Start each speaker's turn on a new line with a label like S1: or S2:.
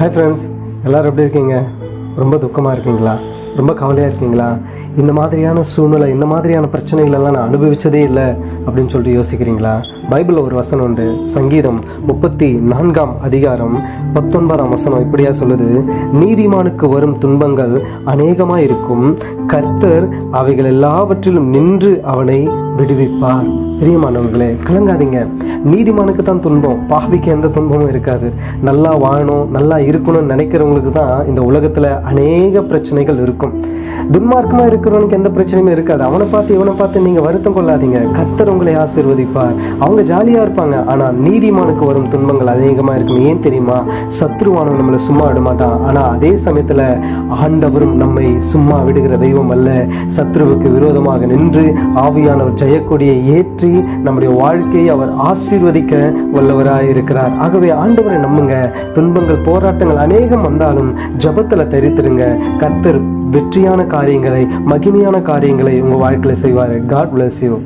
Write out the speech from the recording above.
S1: Hi friends, எல்லோரும் எப்படி இருக்கீங்க? ரொம்ப துக்கமாக இருக்கீங்களா? ரொம்ப கவலையாக இருக்கீங்களா? இந்த மாதிரியான சூழ்நிலை, இந்த மாதிரியான பிரச்சனைகளெல்லாம் நான் அனுபவித்ததே இல்லை அப்படின்னு சொல்லிட்டு யோசிக்கிறீங்களா? பைபிளில் ஒரு வசனம் உண்டு. சங்கீதம் 34:19 இப்படியா சொல்லுது: நீதிமானுக்கு வரும் துன்பங்கள் அநேகமாக இருக்கும், கர்த்தர் அவைகள் எல்லாவற்றிலும் நின்று அவனை விடுவிப்பார். பிரியமானவர்களே, கலங்காதீங்க. நீதிமானுக்கு தான் துன்பம், பாவிக்கு எந்த துன்பமும் இருக்காது. நல்லா வாழணும், நல்லா இருக்கணும்னு நினைக்கிறவங்களுக்கு தான் இந்த உலகத்தில் அநேக பிரச்சனைகள் இருக்கும். துன்மார்க்கமாக இருக்கிறவனுக்கு எந்த பிரச்சனையுமே இருக்காது. அவனை பார்த்து இவனை பார்த்து நீங்கள் வருத்தம் கொள்ளாதீங்க. கர்த்தர் உங்களை ஆசீர்வதிப்பார். அவங்க ஜாலியாக இருப்பாங்க. ஆனால் நீதிமானுக்கு வரும் துன்பங்கள் அதிகமாக இருக்கும். ஏன் தெரியுமா? சத்ருவானவன் நம்மளை சும்மா விட மாட்டான். ஆனால் அதே சமயத்தில் ஆண்டவரும் நம்மை சும்மா விடுகிற தெய்வம் அல்ல. சத்ருவுக்கு விரோதமாக நின்று ஆவியானவர் ஜெயக்கொடியை ஏற்றி நம்முடைய வாழ்க்கையை அவர் ஆசீர்வதிக்க வல்லவராய் இருக்கிறார். ஆகவே ஆண்டவரை நம்புங்க. துன்பங்கள், போராட்டங்கள் அநேகம் வந்தாலும் ஜெபத்தில் தரித்திருங்க. கர்த்தர் வெற்றியான காரியங்களை, மகிமையான காரியங்களை உங்கள் வாழ்க்கையில் செய்வார். God bless you.